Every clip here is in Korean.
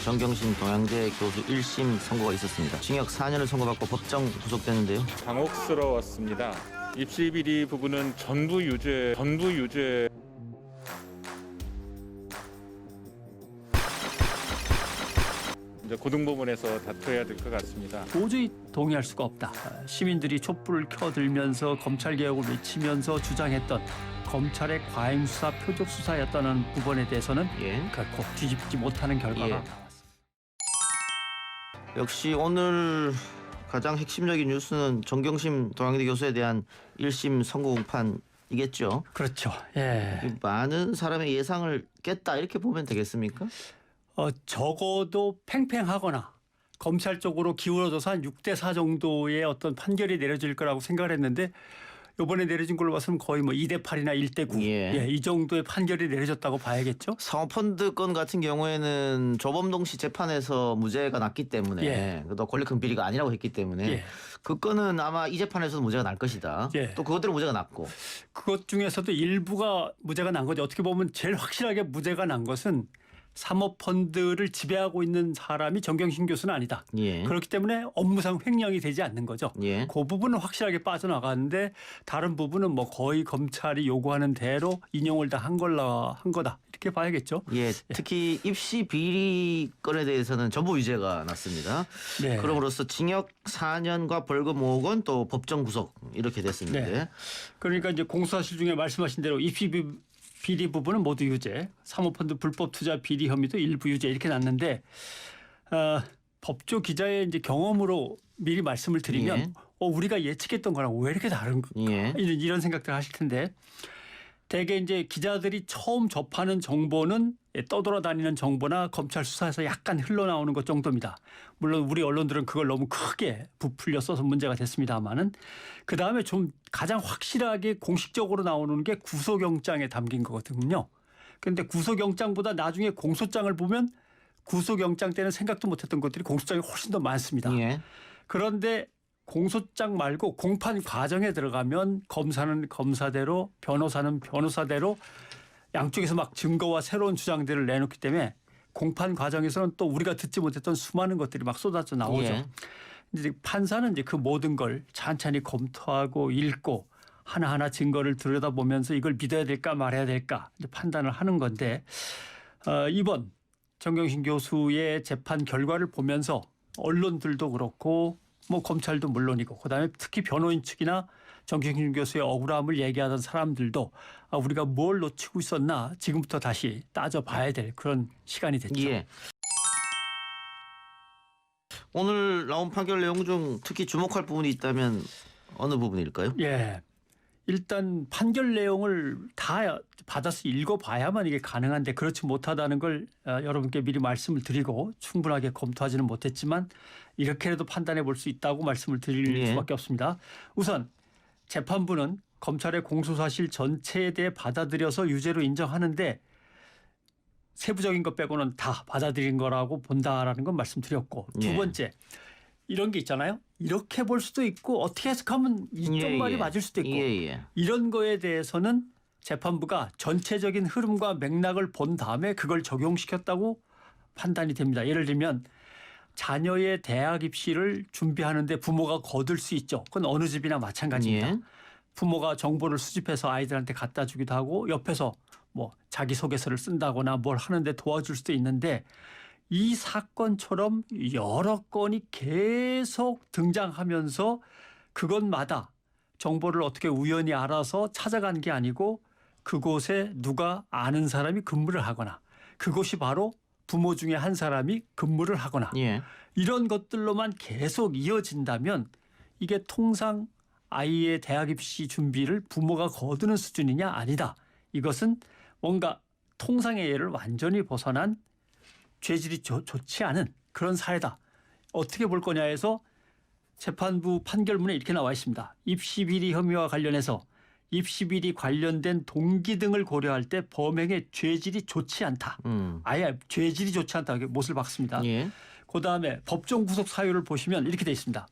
정경심 동양대 교수 1심 선고가 있었습니다. 징역 4년을 선고받고 법정 구속됐는데요. 당혹스러웠습니다. 입시 비리 부분은 전부 유죄. 이제 고등법원에서 다퉈야 될 것 같습니다. 도저히 동의할 수가 없다. 시민들이 촛불을 켜들면서 검찰개혁을 외치면서 주장했던 검찰의 과잉수사, 표적수사였다는 부분에 대해서는 결코 뒤집지 못하는 결과가 나왔습니다. 역시 오늘 가장 핵심적인 뉴스는 정경심 동양대 교수에 대한 1심 선고 공판이겠죠. 그렇죠. 예. 많은 사람의 예상을 깼다 이렇게 보면 되겠습니까? 적어도 팽팽하거나 검찰 쪽으로 기울어져서 한 6대4 정도의 어떤 판결이 내려질 거라고 생각을 했는데 이번에 내려진 걸로 봐서는 거의 뭐 2대8이나 1대9 이 정도의 판결이 내려졌다고 봐야겠죠. 사모펀드 건 같은 경우에는 조범동 씨 재판에서 무죄가 났기 때문에 또 권력형 비리가 아니라고 했기 때문에 그 건은 아마 이 재판에서도 무죄가 날 것이다. 또 그것대로 무죄가 났고. 그것 중에서도 일부가 무죄가 난 거죠. 어떻게 보면 제일 확실하게 무죄가 난 것은 사모펀드를 지배하고 있는 사람이 정경심 교수는 아니다. 그렇기 때문에 업무상 횡령이 되지 않는 거죠. 그 부분은 확실하게 빠져나가는데 다른 부분은 뭐 거의 검찰이 요구하는 대로 인용을 다 한 거다. 이렇게 봐야겠죠. 특히 입시 비리 건에 대해서는 전부 유죄가 났습니다. 그럼으로써 징역 4년과 벌금 5억 원 또 법정 구속 이렇게 됐습니다. 그러니까 이제 공소사실 중에 말씀하신 대로 입시 비리 부분은 모두 유죄, 사모펀드 불법 투자 비리 혐의도 일부 유죄 이렇게 났는데 법조 기자의 이제 경험으로 미리 말씀을 드리면 우리가 예측했던 거랑 왜 이렇게 다른가 이런 생각들 하실 텐데 대개 이제 기자들이 처음 접하는 정보는 떠돌아다니는 정보나 검찰 수사에서 약간 흘러나오는 것 정도입니다. 물론 우리 언론들은 그걸 너무 크게 부풀려 써서 문제가 됐습니다만은 그 다음에 좀 가장 확실하게 공식적으로 나오는 게 구속영장에 담긴 거거든요. 그런데 구속영장보다 나중에 공소장을 보면 구속영장 때는 생각도 못했던 것들이 공소장이 훨씬 더 많습니다. 그런데 공소장 말고 공판 과정에 들어가면 검사는 검사대로 변호사는 변호사대로 양쪽에서 막 증거와 새로운 주장들을 내놓기 때문에 공판 과정에서는 또 우리가 듣지 못했던 수많은 것들이 막 쏟아져 나오죠. 이제 판사는 이제 그 모든 걸 찬찬히 검토하고 읽고 하나하나 증거를 들여다보면서 이걸 믿어야 될까 말아야 될까 이제 판단을 하는 건데 이번 정경심 교수의 재판 결과를 보면서 언론들도 그렇고 뭐 검찰도 물론이고 그다음에 특히 변호인 측이나 정경심 교수의 억울함을 얘기하던 사람들도 우리가 뭘 놓치고 있었나 지금부터 다시 따져봐야 될 그런 시간이 됐죠. 오늘 나온 판결 내용 중 특히 주목할 부분이 있다면 어느 부분일까요? 일단 판결 내용을 다 받아서 읽어봐야만 이게 가능한데 그렇지 못하다는 걸 여러분께 미리 말씀을 드리고 충분하게 검토하지는 못했지만 이렇게라도 판단해 볼 수 있다고 말씀을 드릴 수밖에 없습니다. 우선 재판부는 검찰의 공소사실 전체에 대해 받아들여서 유죄로 인정하는데 세부적인 것 빼고는 다 받아들인 거라고 본다라는 건 말씀드렸고 두 번째 이런 게 있잖아요. 이렇게 볼 수도 있고 어떻게 해석하면 이쪽 말이 맞을 수도 있고 이런 거에 대해서는 재판부가 전체적인 흐름과 맥락을 본 다음에 그걸 적용시켰다고 판단이 됩니다. 예를 들면 자녀의 대학 입시를 준비하는데 부모가 거들 수 있죠. 그건 어느 집이나 마찬가지입니다. 부모가 정보를 수집해서 아이들한테 갖다 주기도 하고 옆에서 뭐 자기소개서를 쓴다거나 뭘 하는데 도와줄 수도 있는데 이 사건처럼 여러 건이 계속 등장하면서 그것마다 정보를 어떻게 우연히 알아서 찾아간 게 아니고 그곳에 누가 아는 사람이 근무를 하거나 그곳이 바로 부모 중에 한 사람이 근무를 하거나 이런 것들로만 계속 이어진다면 이게 통상 아이의 대학 입시 준비를 부모가 거두는 수준이냐 아니다. 이것은 뭔가 통상의 예를 완전히 벗어난 죄질이 좋지 않은 그런 사례다. 어떻게 볼 거냐 해서 재판부 판결문에 이렇게 나와 있습니다. 입시비리 혐의와 관련해서 입시비리 관련된 동기 등을 고려할 때 범행의 죄질이 좋지 않다. 아예 죄질이 좋지 않다. 못을 박습니다. 그다음에 법정 구속 사유를 보시면 이렇게 돼 있습니다.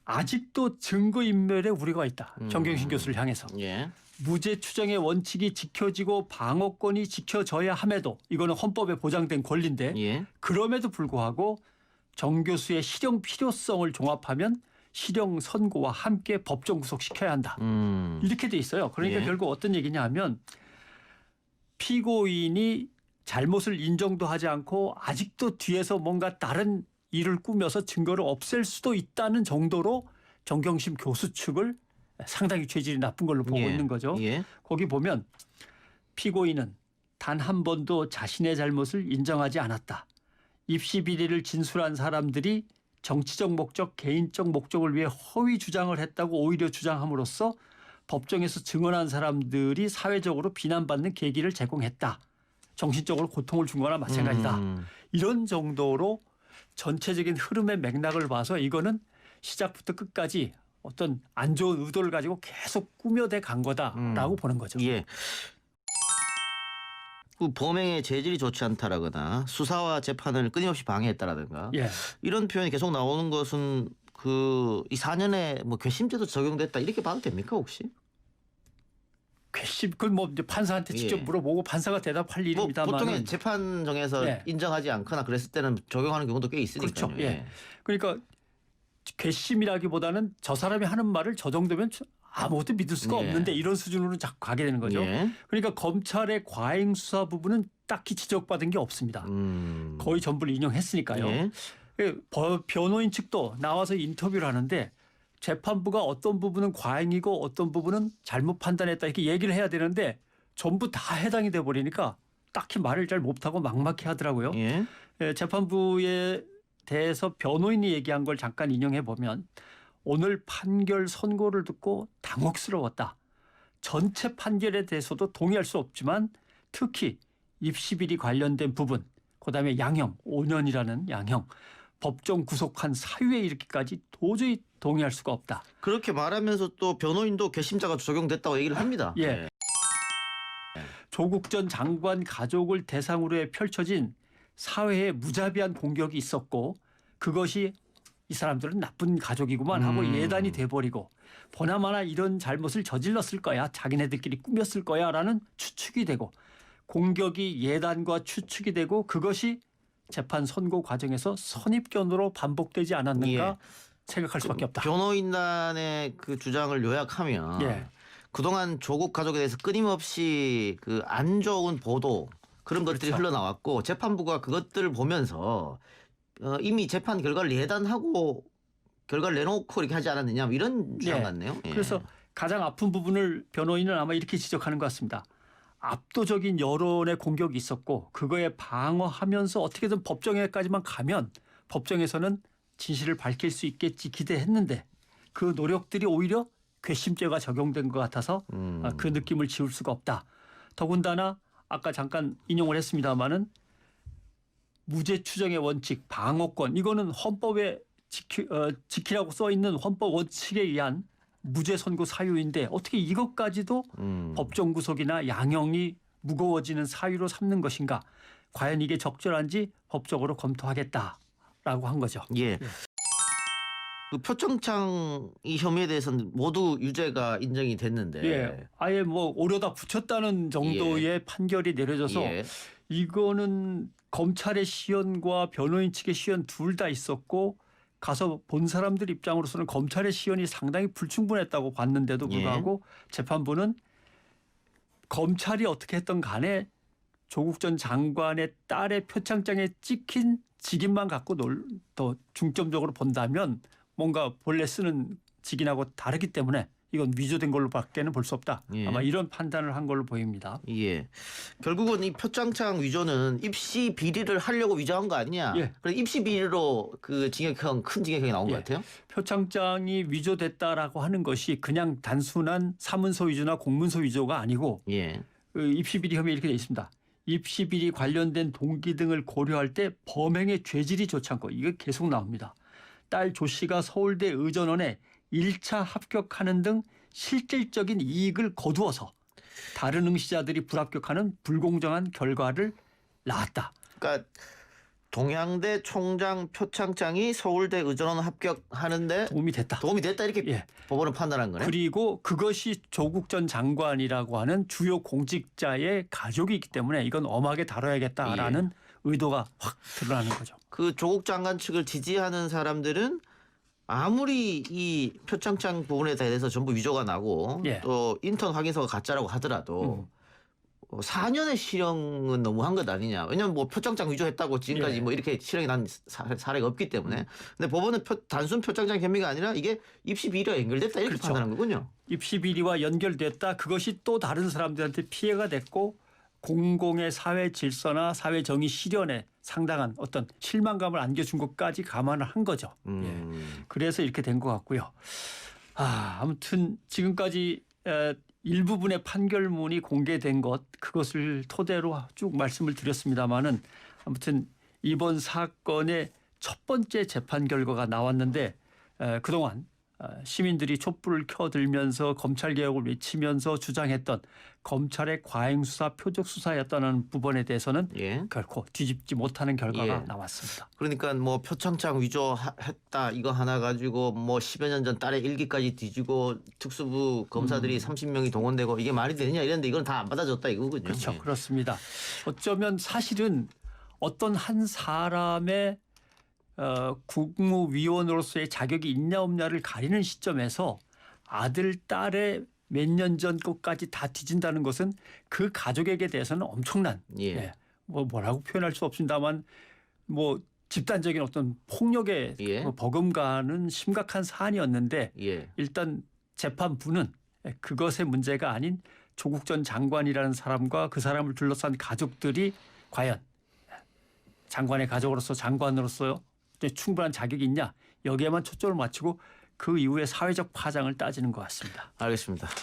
아직도 증거인멸에 우려가 있다. 정경심 교수를 향해서. 무죄 추정의 원칙이 지켜지고 방어권이 지켜져야 함에도 이거는 헌법에 보장된 권리인데 예. 그럼에도 불구하고 정 교수의 실형 필요성을 종합하면 실형 선고와 함께 법정 구속시켜야 한다. 이렇게 돼 있어요. 그러니까 예. 결국 어떤 얘기냐 하면 피고인이 잘못을 인정도 하지 않고 아직도 뒤에서 뭔가 다른 일을 꾸며서 증거를 없앨 수도 있다는 정도로 정경심 교수 측을 상당히 죄질이 나쁜 걸로 보고 예. 있는 거죠. 예. 거기 보면 피고인은 단 한 번도 자신의 잘못을 인정하지 않았다. 입시 비리를 진술한 사람들이 정치적 목적, 개인적 목적을 위해 허위 주장을 했다고 오히려 주장함으로써 법정에서 증언한 사람들이 사회적으로 비난받는 계기를 제공했다. 정신적으로 고통을 준 거나 마찬가지다. 이런 정도로 전체적인 흐름의 맥락을 봐서 이거는 시작부터 끝까지 어떤 안 좋은 의도를 가지고 계속 꾸며대 간 거다라고 보는 거죠. 예. 그 범행의 재질이 좋지 않다라거나 수사와 재판을 끊임없이 방해했다라든가 예. 이런 표현이 계속 나오는 것은 그 이 4년에 뭐 괘씸죄도 적용됐다 이렇게 봐도 됩니까 혹시? 괘씸 그건 뭐 이제 판사한테 직접 예. 물어보고 판사가 대답할 뭐 일입니다만 보통의 재판정에서 예. 인정하지 않거나 그랬을 때는 적용하는 경우도 꽤 있으니까요. 그렇죠. 예. 그러니까 괘씸이라기보다는 저 사람이 하는 말을 저 정도면 아무것도 믿을 수가 예. 없는데 이런 수준으로 자꾸 가게 되는 거죠. 예. 그러니까 검찰의 과잉 수사 부분은 딱히 지적받은 게 없습니다. 거의 전부를 인용했으니까요. 예. 변호인 측도 나와서 인터뷰를 하는데 재판부가 어떤 부분은 과잉이고 어떤 부분은 잘못 판단했다 이렇게 얘기를 해야 되는데 전부 다 해당이 돼 버리니까 딱히 말을 잘 못하고 막막해 하더라고요. 예. 재판부에 대해서 변호인이 얘기한 걸 잠깐 인용해 보면 오늘 판결 선고를 듣고 당혹스러웠다. 전체 판결에 대해서도 동의할 수 없지만 특히 입시비리 관련된 부분, 그다음에 양형, 5년이라는 양형, 법정 구속한 사유에 이르기까지 도저히 동의할 수가 없다. 그렇게 말하면서 또 변호인도 괘씸죄가 적용됐다고 얘기를 합니다. 예. 조국 전 장관 가족을 대상으로 해 펼쳐진 사회에 무자비한 공격이 있었고 그것이 이 사람들은 나쁜 가족이구만 하고 예단이 돼버리고 보나마나 이런 잘못을 저질렀을 거야. 자기네들끼리 꾸몄을 거야 라는 추측이 되고 공격이 예단과 추측이 되고 그것이 재판 선고 과정에서 선입견으로 반복되지 않았는가 예. 생각할 수밖에 없다. 변호인단의 그 주장을 요약하면 예. 그동안 조국 가족에 대해서 끊임없이 그 안 좋은 보도 그런 것들이 그렇죠. 흘러나왔고 재판부가 그것들을 보면서 이미 재판 결과를 예단하고 결과를 내놓고 이렇게 하지 않았느냐 뭐 이런 주장 예. 같네요. 예. 그래서 가장 아픈 부분을 변호인은 아마 이렇게 지적하는 것 같습니다. 압도적인 여론의 공격이 있었고 그거에 방어하면서 어떻게든 법정에까지만 가면 법정에서는 진실을 밝힐 수 있겠지 기대했는데 그 노력들이 오히려 괘씸죄가 적용된 것 같아서 그 느낌을 지울 수가 없다. 더군다나 아까 잠깐 인용을 했습니다마는 무죄 추정의 원칙, 방어권 이거는 헌법에 지키라고 써 있는 헌법 원칙에 의한 무죄 선고 사유인데 어떻게 이것까지도 법정 구속이나 양형이 무거워지는 사유로 삼는 것인가? 과연 이게 적절한지 법적으로 검토하겠다라고 한 거죠. 예. 그 표창장 이 혐의에 대해서는 모두 유죄가 인정이 됐는데 예, 아예 뭐 오려다 붙였다는 정도의 판결이 내려져서 예. 이거는 검찰의 시연과 변호인 측의 시연 둘 다 있었고 가서 본 사람들 입장으로서는 검찰의 시연이 상당히 불충분했다고 봤는데도 불구하고 재판부는 검찰이 어떻게 했던 간에 조국 전 장관의 딸의 표창장에 찍힌 직인만 갖고 더 중점적으로 본다면 뭔가 본래 쓰는 직인하고 다르기 때문에 이건 위조된 걸로 밖에는 볼 수 없다. 예. 아마 이런 판단을 한 걸로 보입니다. 예. 결국은 이 표창장 위조는 입시 비리를 하려고 위조한 거 아니냐. 예. 그래서 입시 비리로 그 징역형 큰 징역형이 나온 것 예. 같아요. 표창장이 위조됐다라고 하는 것이 그냥 단순한 사문서 위조나 공문서 위조가 아니고 예. 그 입시비리 혐의 이렇게 돼 있습니다. 입시비리 관련된 동기 등을 고려할 때 범행의 죄질이 좋지 않고 이게 계속 나옵니다. 딸 조 씨가 서울대 의전원에 1차 합격하는 등 실질적인 이익을 거두어서 다른 응시자들이 불합격하는 불공정한 결과를 낳았다. 그러니까 동양대 총장 표창장이 서울대 의전원 합격하는데 도움이 됐다. 이렇게 예. 법원은 판단한 거네. 그리고 그것이 조국 전 장관이라고 하는 주요 공직자의 가족이기 때문에 이건 엄하게 다뤄야겠다라는 의도가 확 드러나는 거죠. 그 조국 장관 측을 지지하는 사람들은 아무리 이 표창장 부분에 대해서 전부 위조가 나고 예. 또 인턴 확인서가 가짜라고 하더라도 4년의 실형은 너무한 것 아니냐. 왜냐하면 뭐 표창장 위조했다고 지금까지 예. 뭐 이렇게 실형이 난 사례가 없기 때문에. 근데 법원은 단순 표창장 혐의가 아니라 이게 입시 비리와 연결됐다 이렇게 그렇죠. 판단한 거군요. 입시 비리와 연결됐다. 그것이 또 다른 사람들한테 피해가 됐고 공공의 사회 질서나 사회 정의 실현에 상당한 어떤 실망감을 안겨준 것까지 감안을 한 거죠. 예. 그래서 이렇게 된 것 같고요. 아무튼 지금까지 일부분의 판결문이 공개된 것 그것을 토대로 쭉 말씀을 드렸습니다마는 아무튼 이번 사건의 첫 번째 재판 결과가 나왔는데 그동안 시민들이 촛불을 켜들면서 검찰개혁을 외치면서 주장했던 검찰의 과잉수사 표적수사였다는 부분에 대해서는 예. 결코 뒤집지 못하는 결과가 예. 나왔습니다. 그러니까 뭐 표창장 위조했다 이거 하나 가지고 뭐 10여 년 전 딸의 일기까지 뒤지고 특수부 검사들이 30명이 동원되고 이게 말이 되느냐 이랬는데 이건 다 안 받아줬다 이거군요. 그렇죠. 예. 그렇습니다. 어쩌면 사실은 어떤 한 사람의 국무위원으로서의 자격이 있냐 없냐를 가리는 시점에서 아들, 딸의 몇 년 전 것까지 다 뒤진다는 것은 그 가족에게 대해서는 엄청난 예. 뭐라고 표현할 수 없습니다만 뭐 집단적인 어떤 폭력에 예. 버금가는 심각한 사안이었는데 예. 일단 재판부는 그것의 문제가 아닌 조국 전 장관이라는 사람과 그 사람을 둘러싼 가족들이 과연 장관의 가족으로서 장관으로서 충분한 자격이 있냐 여기에만 초점을 맞추고 그 이후에 사회적 파장을 따지는 것 같습니다. 알겠습니다.